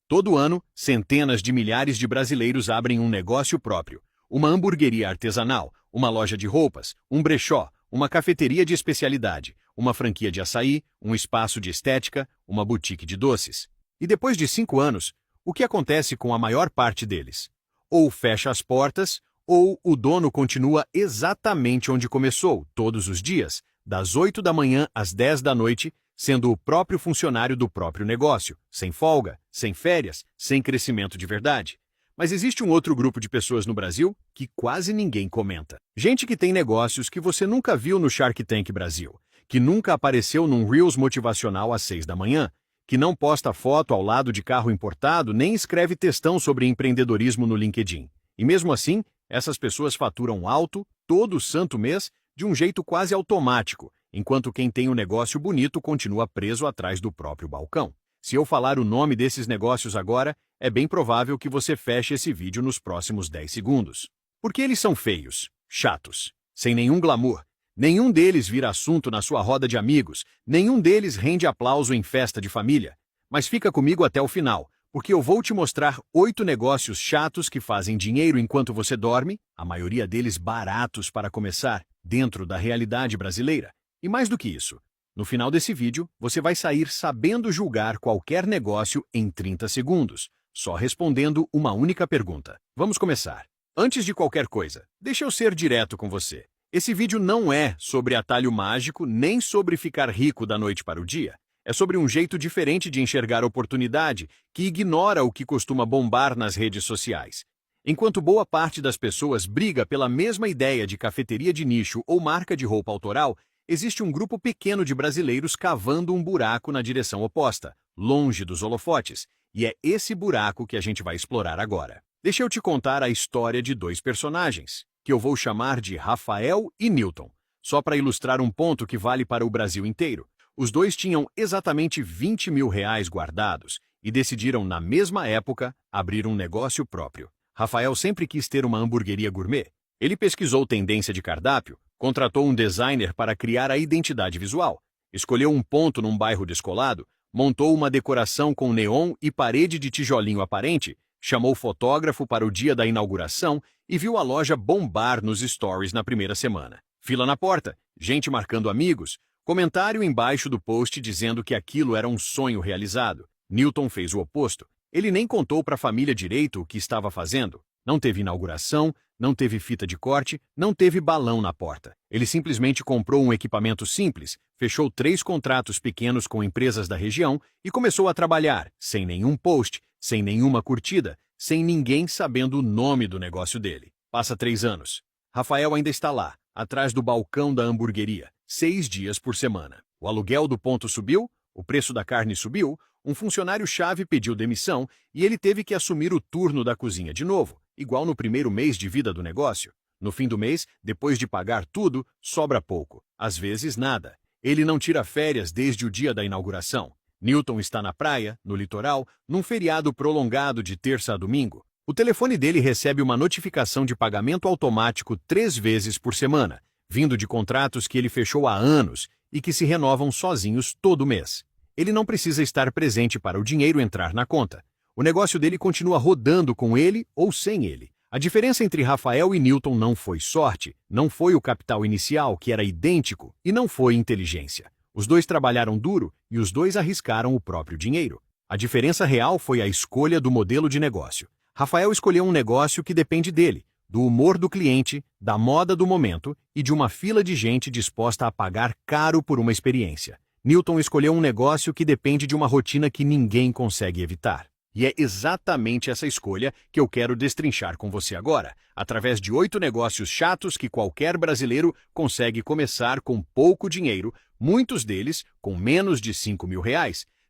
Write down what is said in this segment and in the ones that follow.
Todo ano, centenas de milhares de brasileiros abrem um negócio próprio. Uma hamburgueria artesanal, uma loja de roupas, um brechó, uma cafeteria de especialidade, uma franquia de açaí, um espaço de estética, uma boutique de doces. E depois de 5 anos, o que acontece com a maior parte deles? Ou fecha as portas, ou o dono continua exatamente onde começou, todos os dias, das 8 da manhã às 10 da noite, sendo o próprio funcionário do próprio negócio, sem folga, sem férias, sem crescimento de verdade. Mas existe um outro grupo de pessoas no Brasil que quase ninguém comenta. Gente que tem negócios que você nunca viu no Shark Tank Brasil, que nunca apareceu num Reels motivacional às 6 da manhã, que não posta foto ao lado de carro importado nem escreve textão sobre empreendedorismo no LinkedIn. E mesmo assim, essas pessoas faturam alto todo santo mês de um jeito quase automático, enquanto quem tem um negócio bonito continua preso atrás do próprio balcão. Se eu falar o nome desses negócios agora, é bem provável que você feche esse vídeo nos próximos 10 segundos. Porque eles são feios, chatos, sem nenhum glamour. Nenhum deles vira assunto na sua roda de amigos, nenhum deles rende aplauso em festa de família. Mas fica comigo até o final, porque eu vou te mostrar 8 negócios chatos que fazem dinheiro enquanto você dorme, a maioria deles baratos para começar, dentro da realidade brasileira. E mais do que isso, no final desse vídeo, você vai sair sabendo julgar qualquer negócio em 30 segundos, só respondendo uma única pergunta. Vamos começar. Antes de qualquer coisa, deixa eu ser direto com você. Esse vídeo não é sobre atalho mágico, nem sobre ficar rico da noite para o dia. É sobre um jeito diferente de enxergar oportunidade, que ignora o que costuma bombar nas redes sociais. Enquanto boa parte das pessoas briga pela mesma ideia de cafeteria de nicho ou marca de roupa autoral, existe um grupo pequeno de brasileiros cavando um buraco na direção oposta, longe dos holofotes, e é esse buraco que a gente vai explorar agora. Deixa eu te contar a história de 2 personagens, que eu vou chamar de Rafael e Newton, só para ilustrar um ponto que vale para o Brasil inteiro. Os 2 tinham exatamente R$20 mil guardados e decidiram, na mesma época, abrir um negócio próprio. Rafael sempre quis ter uma hamburgueria gourmet. Ele pesquisou tendência de cardápio, contratou um designer para criar a identidade visual, escolheu um ponto num bairro descolado, montou uma decoração com neon e parede de tijolinho aparente, chamou fotógrafo para o dia da inauguração e viu a loja bombar nos stories na primeira semana. Fila na porta, gente marcando amigos, comentário embaixo do post dizendo que aquilo era um sonho realizado. Newton fez o oposto. Ele nem contou para a família direito o que estava fazendo. Não teve inauguração, não teve fita de corte, não teve balão na porta. Ele simplesmente comprou um equipamento simples, fechou 3 contratos pequenos com empresas da região e começou a trabalhar, sem nenhum post, sem nenhuma curtida, sem ninguém sabendo o nome do negócio dele. Passa 3 anos. Rafael ainda está lá, atrás do balcão da hamburgueria, 6 dias por semana. O aluguel do ponto subiu, o preço da carne subiu, um funcionário-chave pediu demissão e ele teve que assumir o turno da cozinha de novo, igual no primeiro mês de vida do negócio. No fim do mês, depois de pagar tudo, sobra pouco, às vezes nada. Ele não tira férias desde o dia da inauguração. Newton está na praia, no litoral, num feriado prolongado de terça a domingo. O telefone dele recebe uma notificação de pagamento automático 3 vezes por semana, vindo de contratos que ele fechou há anos e que se renovam sozinhos todo mês. Ele não precisa estar presente para o dinheiro entrar na conta. O negócio dele continua rodando com ele ou sem ele. A diferença entre Rafael e Newton não foi sorte, não foi o capital inicial, que era idêntico, e não foi inteligência. Os 2 trabalharam duro e os 2 arriscaram o próprio dinheiro. A diferença real foi a escolha do modelo de negócio. Rafael escolheu um negócio que depende dele, do humor do cliente, da moda do momento e de uma fila de gente disposta a pagar caro por uma experiência. Newton escolheu um negócio que depende de uma rotina que ninguém consegue evitar. E é exatamente essa escolha que eu quero destrinchar com você agora, através de 8 negócios chatos que qualquer brasileiro consegue começar com pouco dinheiro, muitos deles com menos de R$5 mil,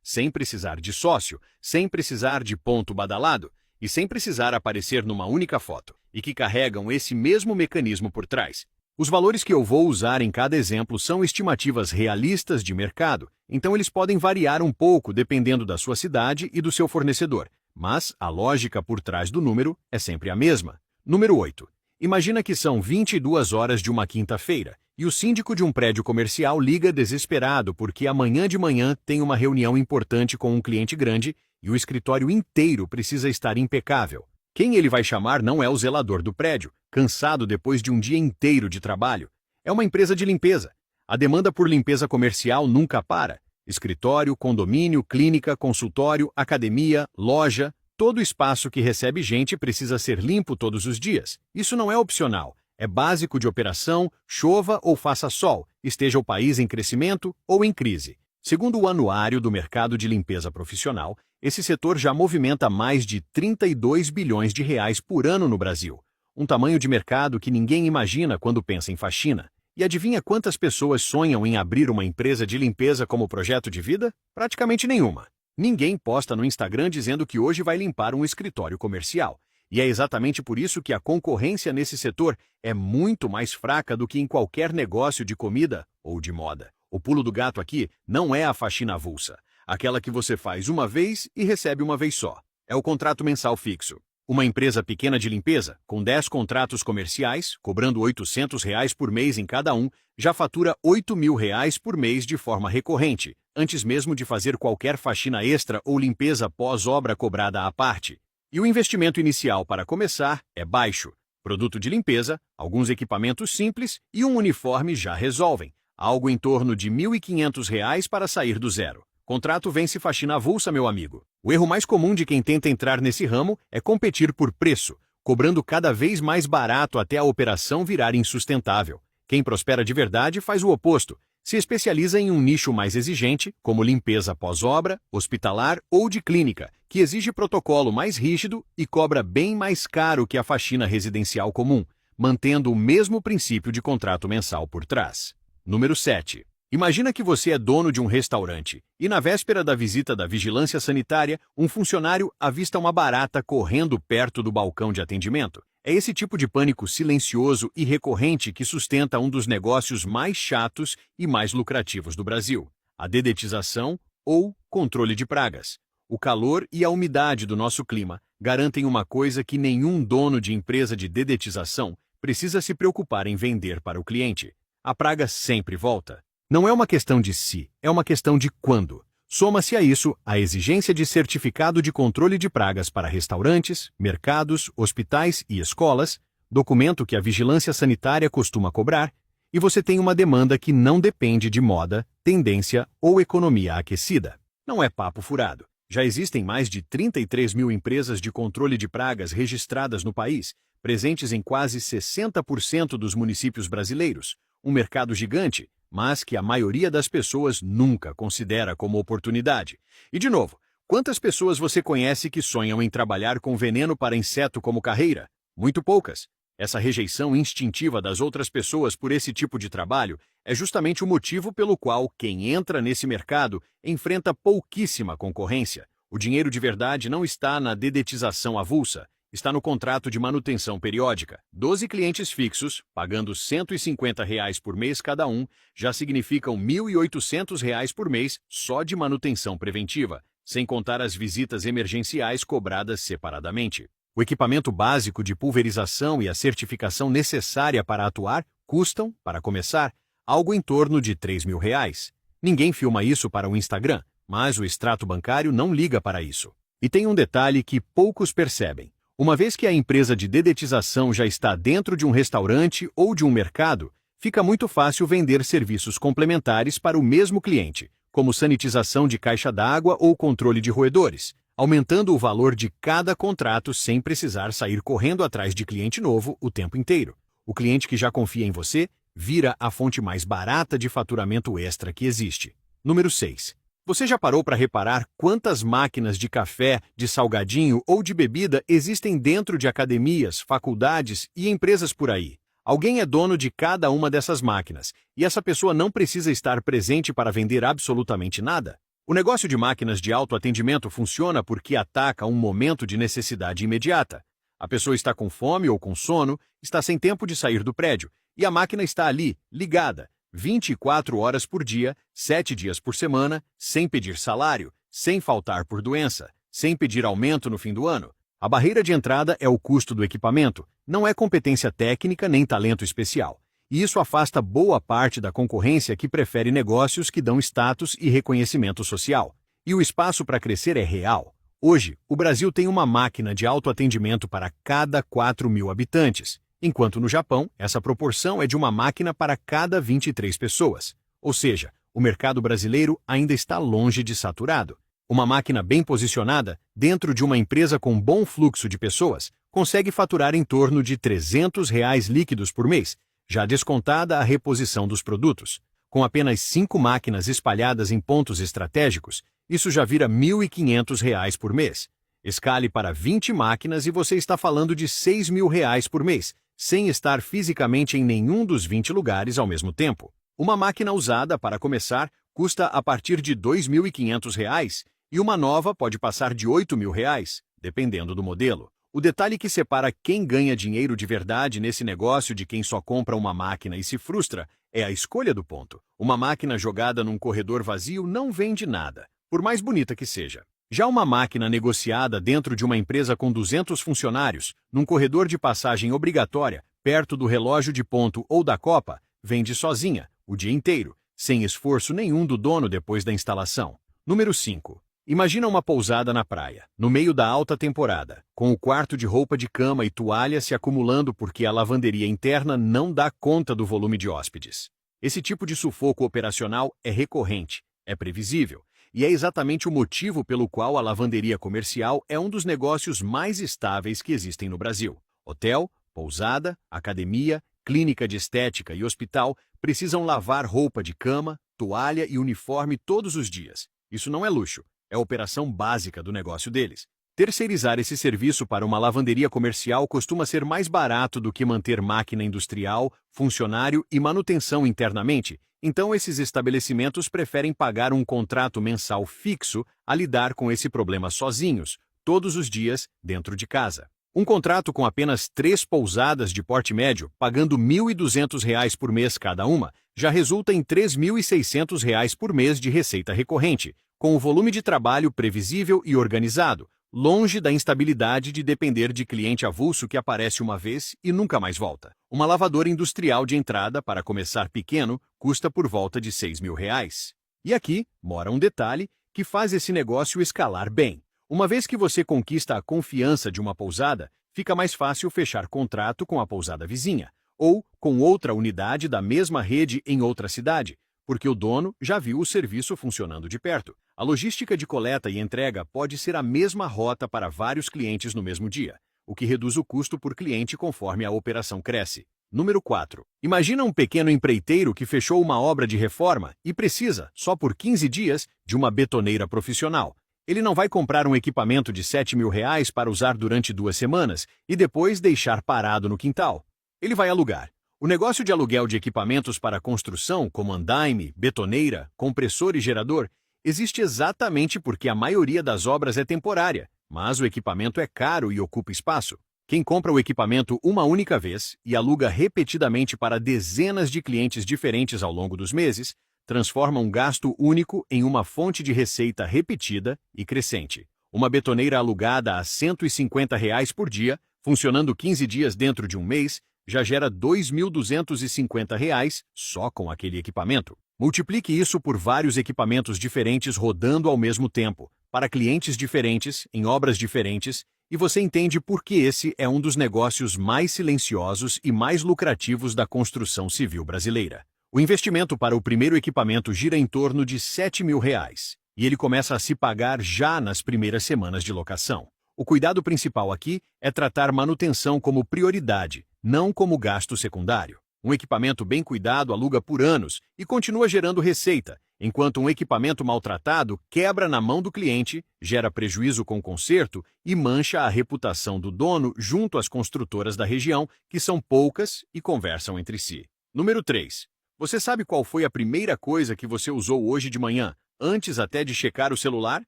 sem precisar de sócio, sem precisar de ponto badalado e sem precisar aparecer numa única foto, e que carregam esse mesmo mecanismo por trás. Os valores que eu vou usar em cada exemplo são estimativas realistas de mercado, então eles podem variar um pouco dependendo da sua cidade e do seu fornecedor, mas a lógica por trás do número é sempre a mesma. Número 8. Imagina que são 22 horas de uma quinta-feira e o síndico de um prédio comercial liga desesperado porque amanhã de manhã tem uma reunião importante com um cliente grande e o escritório inteiro precisa estar impecável. Quem ele vai chamar não é o zelador do prédio, cansado depois de um dia inteiro de trabalho. É uma empresa de limpeza. A demanda por limpeza comercial nunca para. Escritório, condomínio, clínica, consultório, academia, loja, todo espaço que recebe gente precisa ser limpo todos os dias. Isso não é opcional. É básico de operação, chova ou faça sol, esteja o país em crescimento ou em crise. Segundo o Anuário do Mercado de Limpeza Profissional, esse setor já movimenta mais de 32 bilhões de reais por ano no Brasil. Um tamanho de mercado que ninguém imagina quando pensa em faxina. E adivinha quantas pessoas sonham em abrir uma empresa de limpeza como projeto de vida? Praticamente nenhuma. Ninguém posta no Instagram dizendo que hoje vai limpar um escritório comercial. E é exatamente por isso que a concorrência nesse setor é muito mais fraca do que em qualquer negócio de comida ou de moda. O pulo do gato aqui não é a faxina avulsa, aquela que você faz uma vez e recebe uma vez só. É o contrato mensal fixo. Uma empresa pequena de limpeza, com 10 contratos comerciais, cobrando R$ 800 por mês em cada um, já fatura R$ 8.000 por mês de forma recorrente, antes mesmo de fazer qualquer faxina extra ou limpeza pós-obra cobrada à parte. E o investimento inicial para começar é baixo. Produto de limpeza, alguns equipamentos simples e um uniforme já resolvem. Algo em torno de R$ 1.500 para sair do zero. Contrato vence faxina avulsa, meu amigo. O erro mais comum de quem tenta entrar nesse ramo é competir por preço, cobrando cada vez mais barato até a operação virar insustentável. Quem prospera de verdade faz o oposto. Se especializa em um nicho mais exigente, como limpeza pós-obra, hospitalar ou de clínica, que exige protocolo mais rígido e cobra bem mais caro que a faxina residencial comum, mantendo o mesmo princípio de contrato mensal por trás. Número 7. Imagina que você é dono de um restaurante e na véspera da visita da vigilância sanitária, um funcionário avista uma barata correndo perto do balcão de atendimento. É esse tipo de pânico silencioso e recorrente que sustenta um dos negócios mais chatos e mais lucrativos do Brasil: a dedetização ou controle de pragas. O calor e a umidade do nosso clima garantem uma coisa que nenhum dono de empresa de dedetização precisa se preocupar em vender para o cliente: a praga sempre volta. Não é uma questão de se, é uma questão de quando. Soma-se a isso a exigência de certificado de controle de pragas para restaurantes, mercados, hospitais e escolas, documento que a vigilância sanitária costuma cobrar, e você tem uma demanda que não depende de moda, tendência ou economia aquecida. Não é papo furado. Já existem mais de 33 mil empresas de controle de pragas registradas no país, presentes em quase 60% dos municípios brasileiros. Um mercado gigante, mas que a maioria das pessoas nunca considera como oportunidade. E de novo, quantas pessoas você conhece que sonham em trabalhar com veneno para inseto como carreira? Muito poucas. Essa rejeição instintiva das outras pessoas por esse tipo de trabalho é justamente o motivo pelo qual quem entra nesse mercado enfrenta pouquíssima concorrência. O dinheiro de verdade não está na dedetização avulsa. Está no contrato de manutenção periódica. 12 clientes fixos, pagando R$ 150 por mês cada um, já significam R$ 1.800 por mês só de manutenção preventiva, sem contar as visitas emergenciais cobradas separadamente. O equipamento básico de pulverização e a certificação necessária para atuar custam, para começar, algo em torno de R$ 3.000. Ninguém filma isso para o Instagram, mas o extrato bancário não liga para isso. E tem um detalhe que poucos percebem. Uma vez que a empresa de dedetização já está dentro de um restaurante ou de um mercado, fica muito fácil vender serviços complementares para o mesmo cliente, como sanitização de caixa d'água ou controle de roedores, aumentando o valor de cada contrato sem precisar sair correndo atrás de cliente novo o tempo inteiro. O cliente que já confia em você vira a fonte mais barata de faturamento extra que existe. Número 6. Você já parou para reparar quantas máquinas de café, de salgadinho ou de bebida existem dentro de academias, faculdades e empresas por aí? Alguém é dono de cada uma dessas máquinas, e essa pessoa não precisa estar presente para vender absolutamente nada. O negócio de máquinas de autoatendimento funciona porque ataca um momento de necessidade imediata. A pessoa está com fome ou com sono, está sem tempo de sair do prédio, e a máquina está ali, ligada, 24 horas por dia, 7 dias por semana, sem pedir salário, sem faltar por doença, sem pedir aumento no fim do ano. A barreira de entrada é o custo do equipamento, não é competência técnica nem talento especial. E isso afasta boa parte da concorrência que prefere negócios que dão status e reconhecimento social. E o espaço para crescer é real. Hoje, o Brasil tem uma máquina de autoatendimento para cada 4.000 habitantes, enquanto no Japão, essa proporção é de uma máquina para cada 23 pessoas. Ou seja, o mercado brasileiro ainda está longe de saturado. Uma máquina bem posicionada, dentro de uma empresa com bom fluxo de pessoas, consegue faturar em torno de R$ 300 líquidos por mês, já descontada a reposição dos produtos. Com apenas 5 máquinas espalhadas em pontos estratégicos, isso já vira R$ 1.500 por mês. Escale para 20 máquinas e você está falando de R$ 6.000 por mês, sem estar fisicamente em nenhum dos 20 lugares ao mesmo tempo. Uma máquina usada, para começar, custa a partir de R$ 2.500 e uma nova pode passar de R$ 8.000, dependendo do modelo. O detalhe que separa quem ganha dinheiro de verdade nesse negócio de quem só compra uma máquina e se frustra é a escolha do ponto. Uma máquina jogada num corredor vazio não vende nada, por mais bonita que seja. Já uma máquina negociada dentro de uma empresa com 200 funcionários, num corredor de passagem obrigatória, perto do relógio de ponto ou da copa, vende sozinha, o dia inteiro, sem esforço nenhum do dono depois da instalação. Número 5. Imagina uma pousada na praia, no meio da alta temporada, com o quarto de roupa de cama e toalha se acumulando porque a lavanderia interna não dá conta do volume de hóspedes. Esse tipo de sufoco operacional é recorrente, é previsível, e é exatamente o motivo pelo qual a lavanderia comercial é um dos negócios mais estáveis que existem no Brasil. Hotel, pousada, academia, clínica de estética e hospital precisam lavar roupa de cama, toalha e uniforme todos os dias. Isso não é luxo. É a operação básica do negócio deles. Terceirizar esse serviço para uma lavanderia comercial costuma ser mais barato do que manter máquina industrial, funcionário e manutenção internamente, então esses estabelecimentos preferem pagar um contrato mensal fixo a lidar com esse problema sozinhos, todos os dias, dentro de casa. Um contrato com apenas 3 pousadas de porte médio, pagando R$ 1.200 por mês cada uma, já resulta em R$ 3.600 por mês de receita recorrente, com o volume de trabalho previsível e organizado, longe da instabilidade de depender de cliente avulso que aparece uma vez e nunca mais volta. Uma lavadora industrial de entrada, para começar pequeno, custa por volta de R$ 6.000. E aqui mora um detalhe que faz esse negócio escalar bem. Uma vez que você conquista a confiança de uma pousada, fica mais fácil fechar contrato com a pousada vizinha, ou com outra unidade da mesma rede em outra cidade, porque o dono já viu o serviço funcionando de perto. A logística de coleta e entrega pode ser a mesma rota para vários clientes no mesmo dia, o que reduz o custo por cliente conforme a operação cresce. Número 4. Imagina um pequeno empreiteiro que fechou uma obra de reforma e precisa, só por 15 dias, de uma betoneira profissional. Ele não vai comprar um equipamento de R$ 7.000 para usar durante 2 semanas e depois deixar parado no quintal. Ele vai alugar. O negócio de aluguel de equipamentos para construção, como andaime, betoneira, compressor e gerador, existe exatamente porque a maioria das obras é temporária, mas o equipamento é caro e ocupa espaço. Quem compra o equipamento uma única vez e aluga repetidamente para dezenas de clientes diferentes ao longo dos meses, transforma um gasto único em uma fonte de receita repetida e crescente. Uma betoneira alugada a R$ 150 por dia, funcionando 15 dias dentro de um mês, já gera R$ 2.250 só com aquele equipamento. Multiplique isso por vários equipamentos diferentes rodando ao mesmo tempo, para clientes diferentes, em obras diferentes, e você entende por que esse é um dos negócios mais silenciosos e mais lucrativos da construção civil brasileira. O investimento para o primeiro equipamento gira em torno de R$ 7.000, e ele começa a se pagar já nas primeiras semanas de locação. O cuidado principal aqui é tratar manutenção como prioridade, não como gasto secundário. Um equipamento bem cuidado aluga por anos e continua gerando receita, enquanto um equipamento maltratado quebra na mão do cliente, gera prejuízo com o conserto e mancha a reputação do dono junto às construtoras da região, que são poucas e conversam entre si. Número 3. Você sabe qual foi a primeira coisa que você usou hoje de manhã, antes até de checar o celular?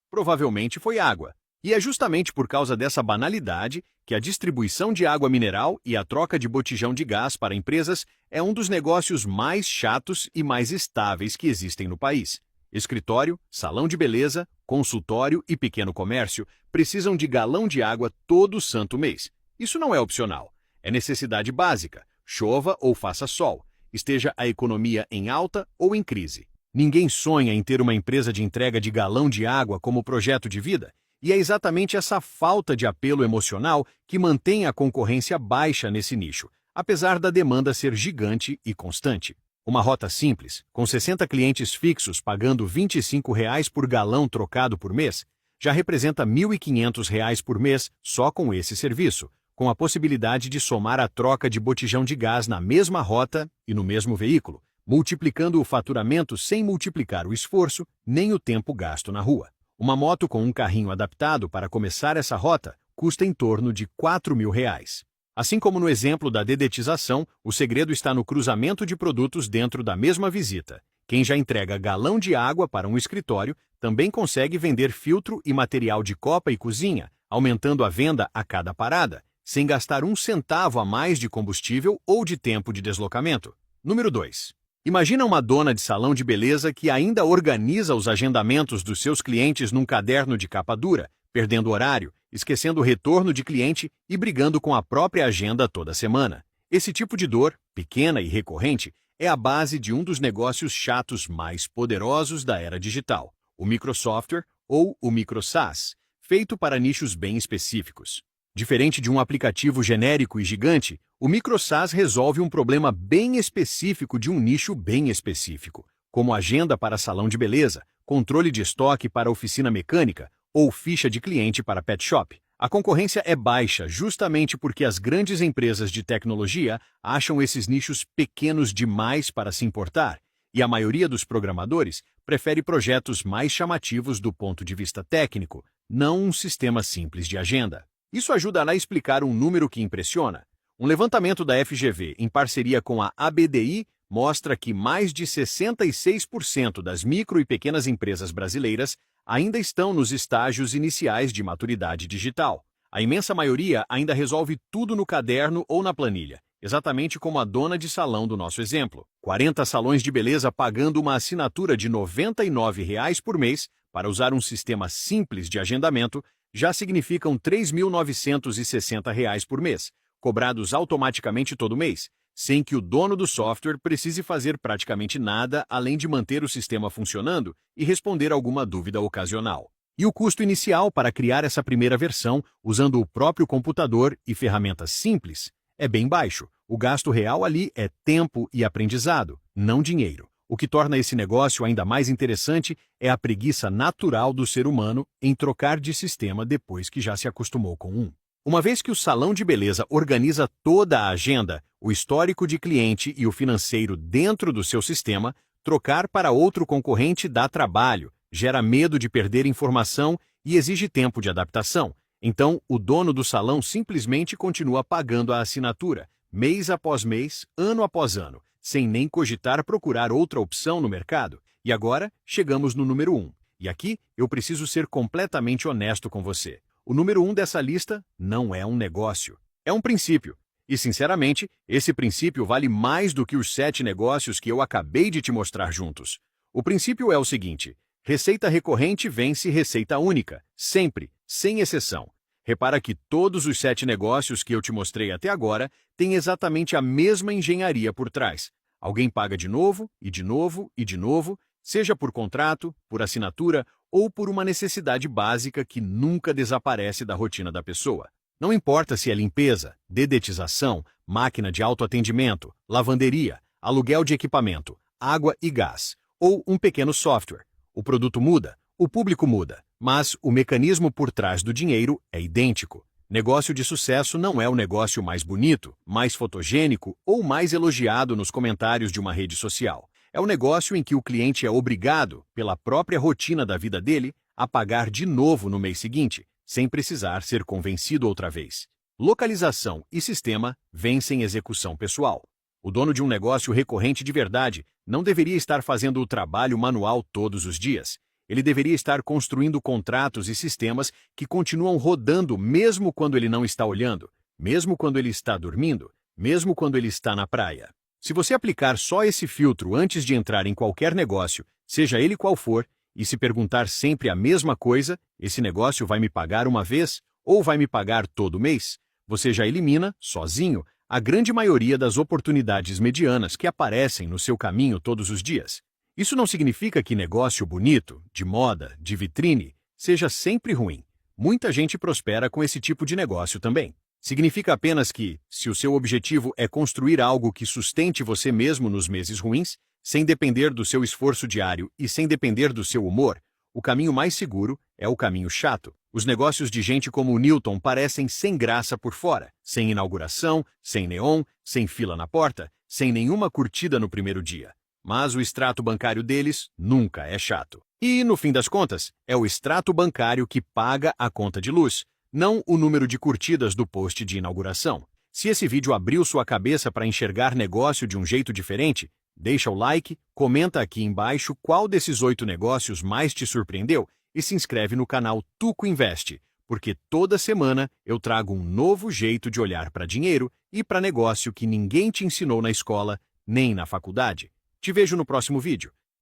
Provavelmente foi água. E é justamente por causa dessa banalidade que a distribuição de água mineral e a troca de botijão de gás para empresas é um dos negócios mais chatos e mais estáveis que existem no país. Escritório, salão de beleza, consultório e pequeno comércio precisam de galão de água todo santo mês. Isso não é opcional. É necessidade básica, chova ou faça sol, esteja a economia em alta ou em crise. Ninguém sonha em ter uma empresa de entrega de galão de água como projeto de vida, E é exatamente essa falta de apelo emocional que mantém a concorrência baixa nesse nicho, apesar da demanda ser gigante e constante. Uma rota simples, com 60 clientes fixos pagando R$ 25 por galão trocado por mês, já representa R$ 1.500 por mês só com esse serviço, com a possibilidade de somar a troca de botijão de gás na mesma rota e no mesmo veículo, multiplicando o faturamento sem multiplicar o esforço nem o tempo gasto na rua. Uma moto com um carrinho adaptado para começar essa rota custa em torno de R$ 4.000. Assim como no exemplo da dedetização, o segredo está no cruzamento de produtos dentro da mesma visita. Quem já entrega galão de água para um escritório também consegue vender filtro e material de copa e cozinha, aumentando a venda a cada parada, sem gastar um centavo a mais de combustível ou de tempo de deslocamento. Número 2. Imagina uma dona de salão de beleza que ainda organiza os agendamentos dos seus clientes num caderno de capa dura, perdendo horário, esquecendo o retorno de cliente e brigando com a própria agenda toda semana. Esse tipo de dor, pequena e recorrente, é a base de um dos negócios chatos mais poderosos da era digital, o microsoftware ou o micro-SaaS, feito para nichos bem específicos. Diferente de um aplicativo genérico e gigante, o micro-SaaS resolve um problema bem específico de um nicho bem específico, como agenda para salão de beleza, controle de estoque para oficina mecânica ou ficha de cliente para pet shop. A concorrência é baixa justamente porque as grandes empresas de tecnologia acham esses nichos pequenos demais para se importar, e a maioria dos programadores prefere projetos mais chamativos do ponto de vista técnico, não um sistema simples de agenda. Isso ajuda a explicar um número que impressiona. Um levantamento da FGV em parceria com a ABDI mostra que mais de 66% das micro e pequenas empresas brasileiras ainda estão nos estágios iniciais de maturidade digital. A imensa maioria ainda resolve tudo no caderno ou na planilha, exatamente como a dona de salão do nosso exemplo. 40 salões de beleza pagando uma assinatura de R$ 99 por mês para usar um sistema simples de agendamento já significam R$ 3.960 por mês, cobrados automaticamente todo mês, sem que o dono do software precise fazer praticamente nada além de manter o sistema funcionando e responder alguma dúvida ocasional. E o custo inicial para criar essa primeira versão, usando o próprio computador e ferramentas simples, é bem baixo. O gasto real ali é tempo e aprendizado, não dinheiro. O que torna esse negócio ainda mais interessante é a preguiça natural do ser humano em trocar de sistema depois que já se acostumou com um. Uma vez que o salão de beleza organiza toda a agenda, o histórico de cliente e o financeiro dentro do seu sistema, trocar para outro concorrente dá trabalho, gera medo de perder informação e exige tempo de adaptação. Então, o dono do salão simplesmente continua pagando a assinatura, mês após mês, ano após ano, sem nem cogitar procurar outra opção no mercado. E agora, chegamos no número 1. E aqui, eu preciso ser completamente honesto com você. O número 1 dessa lista não é um negócio, é um princípio. E, sinceramente, esse princípio vale mais do que os 7 negócios que eu acabei de te mostrar juntos. O princípio é o seguinte: receita recorrente vence receita única, sempre, sem exceção. Repara que todos os 7 negócios que eu te mostrei até agora têm exatamente a mesma engenharia por trás. Alguém paga de novo, e de novo, e de novo, seja por contrato, por assinatura ou por uma necessidade básica que nunca desaparece da rotina da pessoa. Não importa se é limpeza, dedetização, máquina de autoatendimento, lavanderia, aluguel de equipamento, água e gás, ou um pequeno software. O produto muda, o público muda, mas o mecanismo por trás do dinheiro é idêntico. Negócio de sucesso não é o negócio mais bonito, mais fotogênico ou mais elogiado nos comentários de uma rede social. É o negócio em que o cliente é obrigado, pela própria rotina da vida dele, a pagar de novo no mês seguinte, sem precisar ser convencido outra vez. Localização e sistema vencem execução pessoal. O dono de um negócio recorrente de verdade não deveria estar fazendo o trabalho manual todos os dias. Ele deveria estar construindo contratos e sistemas que continuam rodando mesmo quando ele não está olhando, mesmo quando ele está dormindo, mesmo quando ele está na praia. Se você aplicar só esse filtro antes de entrar em qualquer negócio, seja ele qual for, e se perguntar sempre a mesma coisa, esse negócio vai me pagar uma vez ou vai me pagar todo mês, você já elimina, sozinho, a grande maioria das oportunidades medianas que aparecem no seu caminho todos os dias. Isso não significa que negócio bonito, de moda, de vitrine, seja sempre ruim. Muita gente prospera com esse tipo de negócio também. Significa apenas que, se o seu objetivo é construir algo que sustente você mesmo nos meses ruins, sem depender do seu esforço diário e sem depender do seu humor, o caminho mais seguro é o caminho chato. Os negócios de gente como o Newton parecem sem graça por fora, sem inauguração, sem neon, sem fila na porta, sem nenhuma curtida no primeiro dia. Mas o extrato bancário deles nunca é chato. E, no fim das contas, é o extrato bancário que paga a conta de luz, não o número de curtidas do post de inauguração. Se esse vídeo abriu sua cabeça para enxergar negócio de um jeito diferente, deixa o like, comenta aqui embaixo qual desses 8 negócios mais te surpreendeu e se inscreve no canal Tuco Investe, porque toda semana eu trago um novo jeito de olhar para dinheiro e para negócio que ninguém te ensinou na escola nem na faculdade. Te vejo no próximo vídeo.